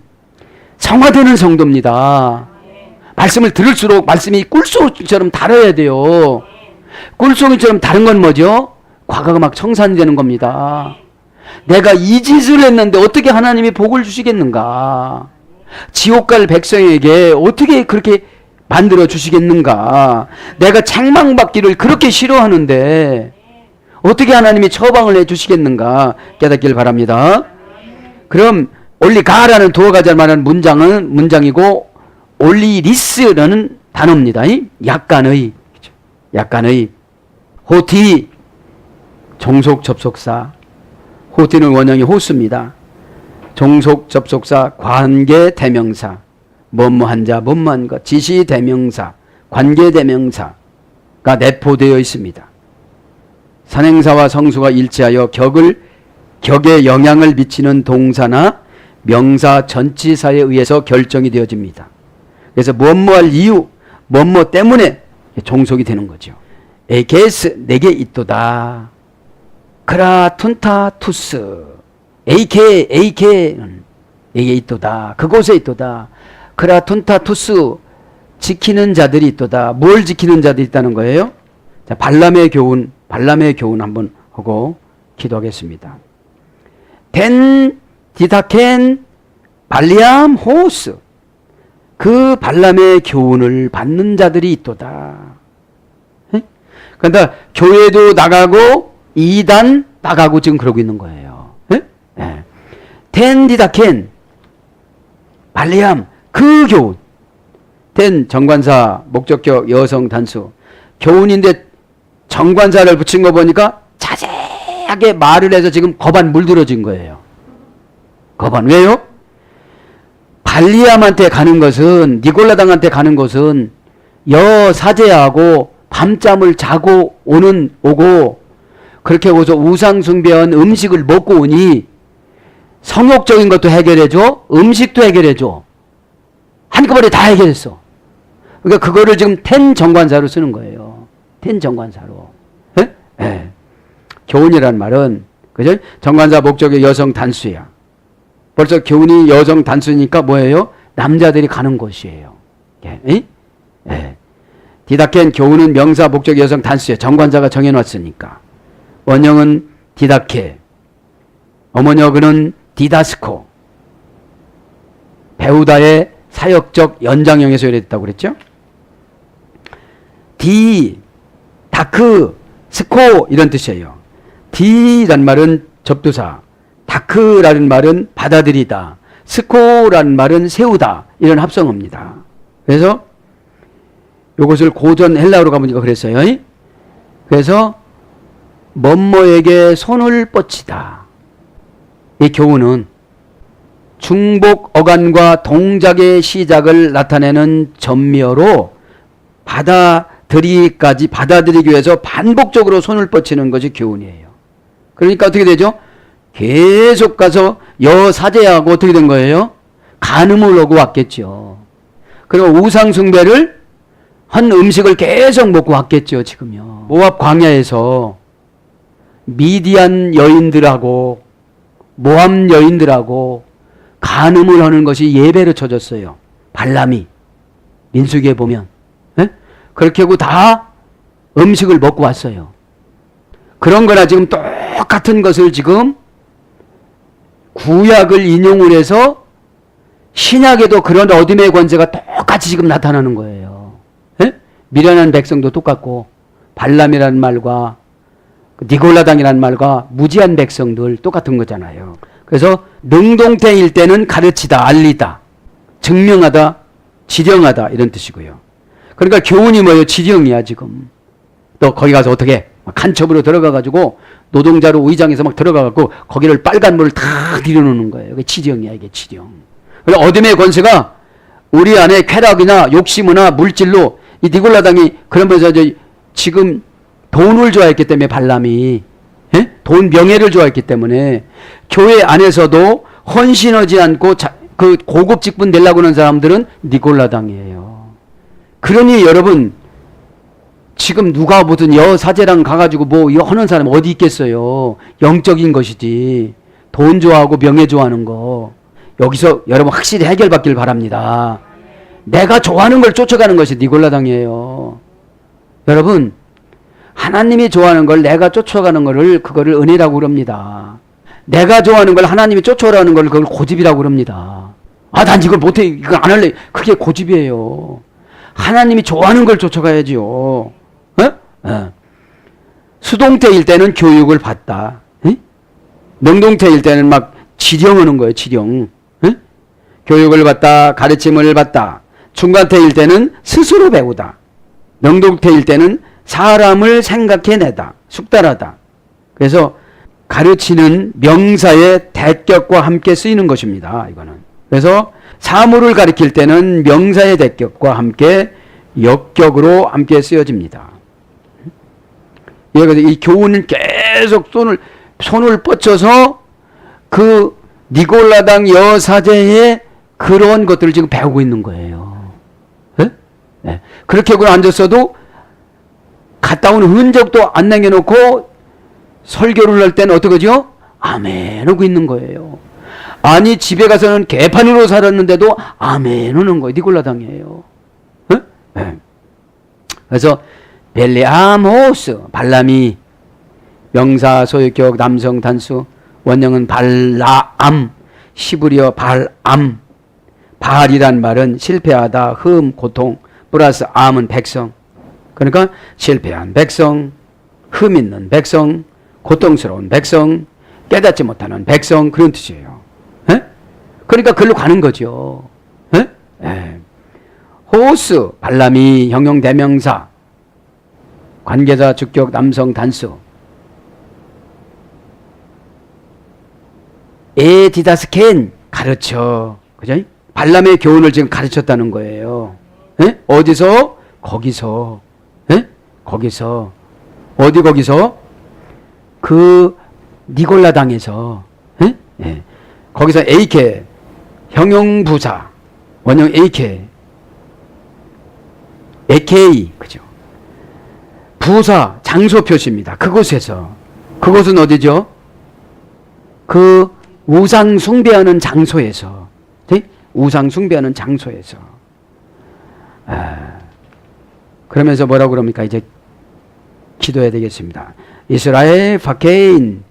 성화되는 성도입니다. 말씀을 들을수록 말씀이 꿀송이처럼 달아야 돼요. 꿀송이처럼 다른 건 뭐죠? 과거가 막 청산이 되는 겁니다. 내가 이 짓을 했는데 어떻게 하나님이 복을 주시겠는가? 지옥 갈 백성에게 어떻게 그렇게 만들어 주시겠는가? 내가 책망받기를 그렇게 싫어하는데 어떻게 하나님이 처방을 해 주시겠는가? 깨닫길 바랍니다. 그럼 올리가라는 두어 가지를 말하는 문장이고 올리리스라는 단어입니다. 약간의 호티 종속 접속사. 호티는 원형이 호수입니다. 종속 접속사, 관계 대명사, 뭐뭐한 자, 뭐뭐한 것, 지시 대명사, 관계 대명사가 내포되어 있습니다. 선행사와 성수가 일치하여 격에 영향을 미치는 동사나 명사 전치사에 의해서 결정이 되어집니다. 그래서 뭐뭐할 이유, 뭐뭐 때문에 종속이 되는 거죠. 에게스 내게 있도다. 크라툰타투스 에이케는 내게 있도다. 그곳에 있도다. 크라툰타투스 지키는 자들이 있도다. 뭘 지키는 자들이 있다는 거예요? 자, 발람의 교훈 한번 하고 기도하겠습니다. 덴 디다켄 발리암 호스 그 발람의 교훈을 받는 자들이 있도다. 그러니까 교회도 나가고 이단 나가고 지금 그러고 있는 거예요. 덴 디다켄 발리암 그 교훈. 덴 정관사 목적격 여성 단수 교훈인데 정관사를 붙인 거 보니까 자세하게 말을 해서 지금 거반 물들어진 거예요. 거반. 왜요? 발리암한테 가는 것은 니골라당한테 가는 것은 여사제하고 밤잠을 자고 오고 그렇게 오서 우상 숭배한 음식을 먹고 오니 성욕적인 것도 해결해줘, 음식도 해결해줘. 한꺼번에 다 해결했어. 그러니까 그거를 지금 텐 정관사로 쓰는 거예요. 텐 정관사로. 예? 예. 교훈이라는 말은 그죠? 정관사 목적의 여성 단수야. 벌써 교훈이 여성 단수니까 뭐예요? 남자들이 가는 곳이에요. 예? 예. 디다켄 교훈은 명사, 목적, 여성, 단수에 정관자가 정해놨으니까. 원형은 디다케, 어머니어근은 디다스코. 배우다의 사역적 연장형에서 유래됐다고 그랬죠? 디, 다크, 스코 이런 뜻이에요. 디란 말은 접두사, 다크라는 말은 받아들이다, 스코라는 말은 세우다 이런 합성어입니다. 그래서 이것을 고전 헬라어로 가보니까 그랬어요. 그래서 뭐뭐에게 손을 뻗치다. 이 교훈은 중복 어간과 동작의 시작을 나타내는 전미어로 받아들이기 위해서 반복적으로 손을 뻗치는 것이 교훈이에요. 그러니까 어떻게 되죠? 계속 가서 여사제하고 어떻게 된 거예요? 간음을 하고 왔겠죠. 그리고 우상숭배를 한 음식을 계속 먹고 왔겠죠. 지금요. 모압 광야에서 미디안 여인들하고 모함 여인들하고 간음을 하는 것이 예배로 쳐졌어요. 발람이 민수기에 보면 그렇게 하고 다 음식을 먹고 왔어요. 그런 거나 지금 똑같은 것을 지금 구약을 인용을 해서 신약에도 그런 어둠의 권세가 똑같이 지금 나타나는 거예요. 미련한 백성도 똑같고 발람이라는 말과 니골라당이라는 말과 무지한 백성들 똑같은 거잖아요. 그래서 능동태일 때는 가르치다, 알리다, 증명하다, 지령하다 이런 뜻이고요. 그러니까 교훈이 뭐예요? 지령이야 지금. 또 거기 가서 어떻게 간첩으로 들어가가지고 노동자로 위장해서 막 들어가갖고 거기를 빨간 물을 다 들여놓는 거예요. 그게 지령이야 이게 지령. 그래서 어둠의 권세가 우리 안에 쾌락이나 욕심이나 물질로 이 니골라당이 그러면서 지금 돈을 좋아했기 때문에 발람이 돈 명예를 좋아했기 때문에 교회 안에서도 헌신하지 않고 그 고급 직분 되려고 하는 사람들은 니골라당이에요. 그러니 여러분 지금 누가 무슨 여사제랑 가가지고 뭐 하는 사람 어디 있겠어요. 영적인 것이지. 돈 좋아하고 명예 좋아하는 거. 여기서 여러분 확실히 해결받길 바랍니다. 내가 좋아하는 걸 쫓아가는 것이 니골라당이에요. 여러분 하나님이 좋아하는 걸 내가 쫓아가는 거를 그거를 은혜라고 그럽니다. 내가 좋아하는 걸 하나님이 쫓아오라는 걸 그걸 고집이라고 그럽니다. 아, 난 이걸 못해, 이거 안 할래. 그게 고집이에요. 하나님이 좋아하는 걸 쫓아가야지요. 수동태일 때는 교육을 받다. 능동태일 때는 막 지령하는 거예요. 지령. 교육을 받다, 가르침을 받다. 중간태일 때는 스스로 배우다. 능동태일 때는 사람을 생각해내다, 숙달하다. 그래서 가르치는 명사의 대격과 함께 쓰이는 것입니다. 이거는. 그래서 사물을 가리킬 때는 명사의 대격과 함께 역격으로 함께 쓰여집니다. 그래서 이 교훈은 계속 손을 뻗쳐서 그 니골라당 여사제의 그런 것들을 지금 배우고 있는 거예요. 네? 그렇게 하고 앉았어도 갔다 온 흔적도 안 남겨놓고 설교를 할 때는 어떡하죠? 아멘 하고 있는 거예요. 아니 집에 가서는 개판으로 살았는데도 아멘 하는 거예요. 니골라당이에요. 네. 그래서 벨레아모스 발람이 명사 소유격 남성 단수 원형은 발라암 시브리어 발암 발이란 말은 실패하다 흠 고통 플러스 암은 백성. 그러니까 실패한 백성, 흠 있는 백성, 고통스러운 백성, 깨닫지 못하는 백성 그런 뜻이에요. 에? 그러니까 글로 가는 거죠. 에? 에. 호스 발람이 형용 대명사 관계자 주격 남성 단수 에디다스켄 가르쳐. 그죠? 발람의 교훈을 지금 가르쳤다는 거예요. 에? 어디서? 거기서. 에? 거기서. 어디 거기서? 그 니골라당에서. 에? 예. 거기서 에이케 형용부사 원형 에이케 에케이 그죠? 부사 장소 표시입니다. 그곳에서. 그곳은 어디죠? 그 우상 숭배하는 장소에서. 네? 우상 숭배하는 장소에서. 그러면서 뭐라고 그럽니까? 이제 기도해야 되겠습니다. 이스라엘 바케인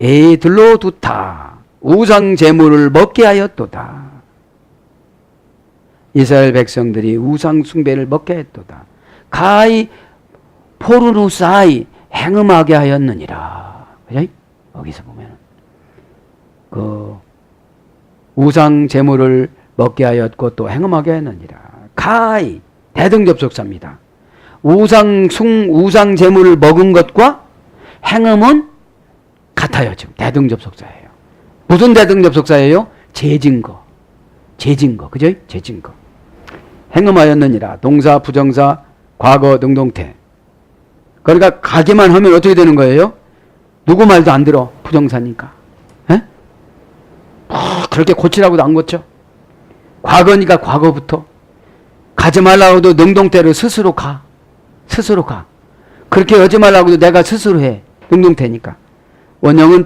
에이들로 두타 우상 제물을 먹게 하였도다. 이스라엘 백성들이 우상 숭배를 먹게 했도다. 가히 포르누사이 행음하게 하였느니라. 그죠? 여기서 보면 그 우상 제물을 먹게 하였고 또 행음하게 했느니라. 가히 대등접속사입니다. 우상 제물을 먹은 것과 행음은 같아요. 지금 대등접속사예요. 무슨 대등접속사예요? 재진거. 그죠? 재진거. 행음하였느니라. 동사, 부정사, 과거, 능동태. 그러니까 가기만 하면 어떻게 되는 거예요? 누구 말도 안 들어. 부정사니까. 에? 그렇게 고치라고도 안 고쳐. 과거니까 과거부터. 가지 말라고도 능동태로 스스로 가. 그렇게 하지 말라고도 내가 스스로 해. 능동태니까. 원형은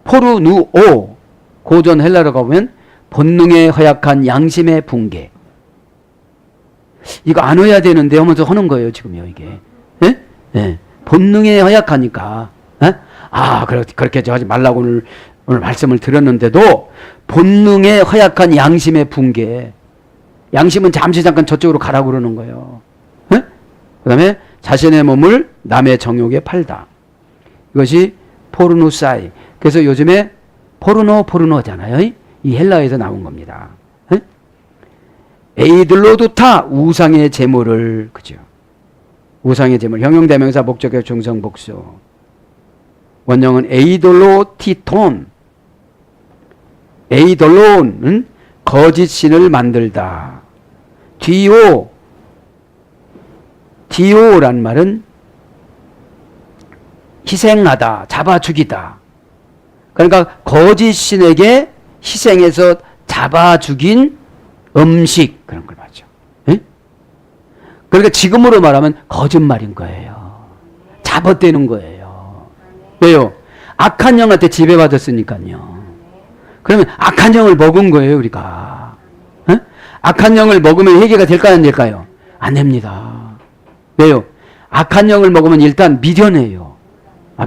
포르누오. 고전 헬라어가 보면 본능에 허약한 양심의 붕괴. 이거 안 해야 되는데 하면서 하는 거예요, 지금요, 이게. 예? 예. 본능에 허약하니까. 예? 그렇게 하지 말라고 오늘 말씀을 드렸는데도 본능에 허약한 양심의 붕괴. 양심은 잠깐 저쪽으로 가라고 그러는 거예요. 예? 그 다음에 자신의 몸을 남의 정욕에 팔다. 이것이 포르누사이. 그래서 요즘에 포르노잖아요. 이 헬라에서 나온 겁니다. 에? 에이들로두타 우상의 제물을, 그죠? 우상의 제물. 형용대명사 목적격 중성 복수. 원형은 에이돌로티톤. 에이돌론은 거짓 신을 만들다. 디오란 말은 희생하다, 잡아 죽이다. 그러니까 거짓 신에게 희생해서 잡아 죽인 음식, 그런 걸 말이죠. 예? 그러니까 지금으로 말하면 거짓말인 거예요. 잡아떼는 거예요. 왜요? 악한 영한테 지배받았으니까요. 그러면 악한 영을 먹은 거예요, 우리가. 예? 악한 영을 먹으면 회개가 될까요, 안 될까요? 안 됩니다. 왜요? 악한 영을 먹으면 일단 미련해요.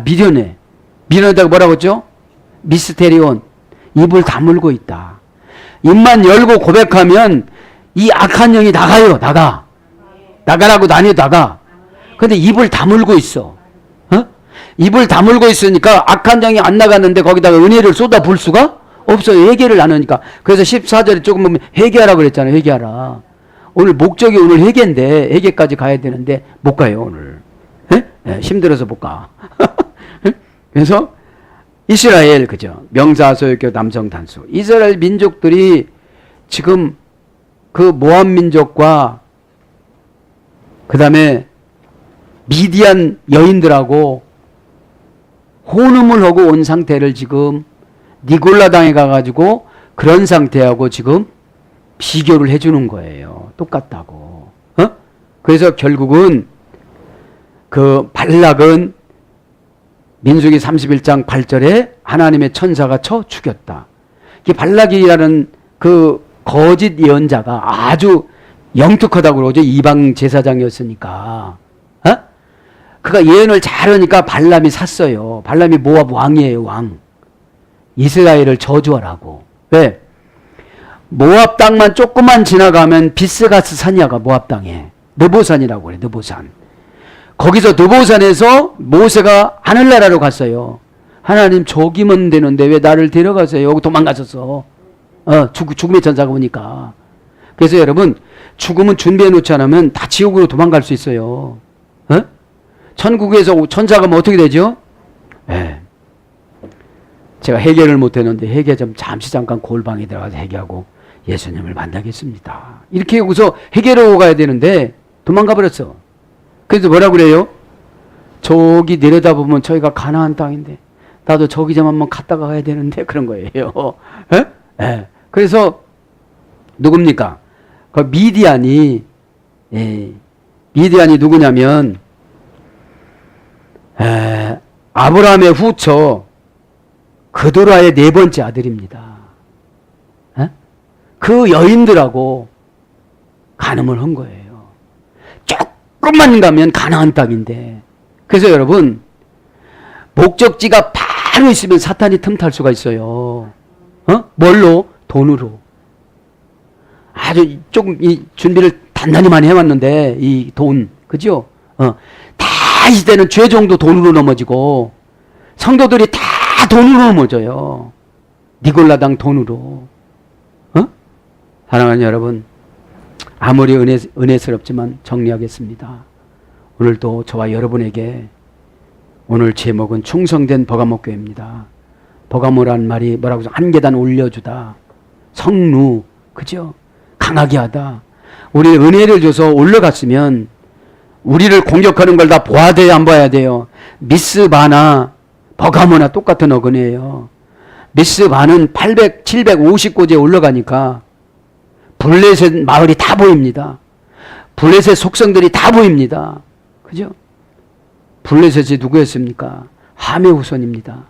미련해. 미련하다고 뭐라고 했죠? 미스테리온. 입을 다물고 있다. 입만 열고 고백하면 이 악한 영이 나가요. 나가라고 다니다가. 근데 입을 다물고 있어. 입을 다물고 있으니까 악한 영이 안 나갔는데 거기다가 은혜를 쏟아 부을 수가 없어요. 회개를 안 하니까. 그래서 14절에 조금 보면 회개하라고 그랬잖아요. 회개하라. 오늘 목적이 오늘 회개인데 회개까지 가야 되는데 못 가요, 오늘. 힘들어서 못 가. 그래서 이스라엘, 그죠? 명사, 소유격, 남성, 단수. 이스라엘 민족들이 지금 그 모압 민족과 그 다음에 미디안 여인들하고 혼음을 하고 온 상태를 지금 니골라 당에 가가지고 그런 상태하고 지금 비교를 해주는 거예요. 똑같다고. 그래서 결국은 그 발락은 민수기 31장 8절에 하나님의 천사가 쳐 죽였다. 이 발락이라는 그 거짓 예언자가 아주 영특하다고 그러죠. 이방 제사장이었으니까. 그가 예언을 잘하니까 발람이 샀어요. 발람이 모압 왕이에요, 왕. 이스라엘을 저주하라고. 왜? 모압 땅만 조금만 지나가면 비스가스 산이야가 모압 땅에. 느보산이라고 그래, 느보산. 거기서 느보산에서 모세가 하늘나라로 갔어요. 하나님 저기면 되는데 왜 나를 데려가세요? 여기 도망가셨어. 죽음의 천사가 오니까. 그래서 여러분, 죽음은 준비해 놓지 않으면 다 지옥으로 도망갈 수 있어요. 천국에서 천사가 뭐 어떻게 되죠? 제가 해결을 못했는데 해결 좀 잠깐 골방에 들어가서 해결하고 예수님을 만나겠습니다. 이렇게 여기서 해결하고 가야 되는데 도망가 버렸어. 그래서 뭐라고 그래요? 저기 내려다보면 저희가 가나안 땅인데 나도 저기 좀 한번 갔다가 가야 되는데 그런 거예요. 그래서 누굽니까? 그 미디안이 누구냐면 아브라함의 후처 그도라의 네 번째 아들입니다. 그 여인들하고 간음을 한 거예요. 조금만 가면 가나안 땅인데. 그래서 여러분, 목적지가 바로 있으면 사탄이 틈탈 수가 있어요. 뭘로? 돈으로. 아주 조금 이 준비를 단단히 많이 해왔는데, 이 돈, 그죠? 다 이 시대는 죄종도 돈으로 넘어지고, 성도들이 다 돈으로 넘어져요. 니골라당 돈으로. 사랑하는 여러분, 아무리 은혜스럽지만 정리하겠습니다. 오늘도 저와 여러분에게 오늘 제목은 충성된 버가모교회입니다. 버가모란 말이 뭐라고 해서 한 계단 올려주다, 성루, 그죠? 강하게 하다. 우리 은혜를 줘서 올라갔으면 우리를 공격하는 걸 다 보아야 돼요, 안 봐야 돼요? 미스바나 버가모나 똑같은 어근이에요. 미스바는 750고지에 올라가니까 블레셋 마을이 다 보입니다. 블레셋 속성들이 다 보입니다. 그죠? 블레셋이 누구였습니까? 함의 후손입니다.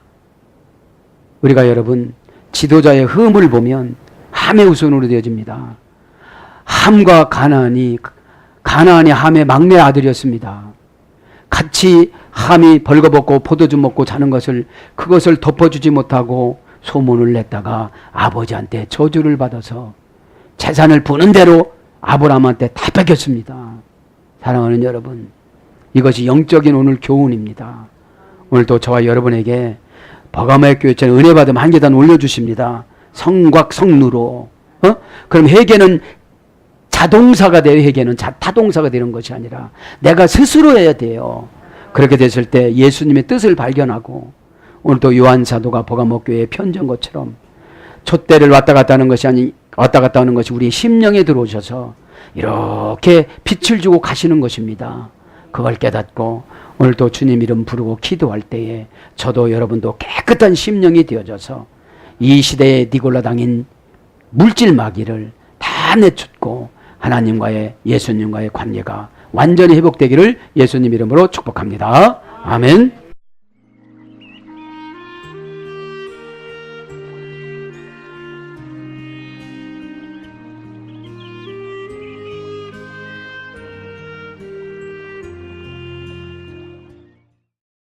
우리가 여러분 지도자의 흠을 보면 함의 후손으로 되어집니다. 함과 가나안이 함의 막내 아들이었습니다. 같이 함이 벌거벗고 포도주 먹고 자는 그것을 덮어주지 못하고 소문을 냈다가 아버지한테 저주를 받아서 재산을 부는 대로 아브라함한테 다 뺏겼습니다. 사랑하는 여러분, 이것이 영적인 오늘 교훈입니다. 오늘도 저와 여러분에게 버가모의 교회처럼 은혜 받으면 한 계단 올려주십니다. 성곽 성루로. 그럼 회개는 자동사가 돼요. 회개는 타동사가 되는 것이 아니라 내가 스스로 해야 돼요. 그렇게 됐을 때 예수님의 뜻을 발견하고, 오늘도 요한 사도가 버가모 교회에 편지한 것처럼 촛대를 왔다 갔다 하는 것이 아니 왔다 갔다 하는 것이 우리 심령에 들어오셔서 이렇게 빛을 주고 가시는 것입니다. 그걸 깨닫고 오늘도 주님 이름 부르고 기도할 때에 저도 여러분도 깨끗한 심령이 되어져서 이 시대의 니골라당인 물질 마귀를 다 내쫓고 하나님과의 예수님과의 관계가 완전히 회복되기를 예수님 이름으로 축복합니다. 아멘.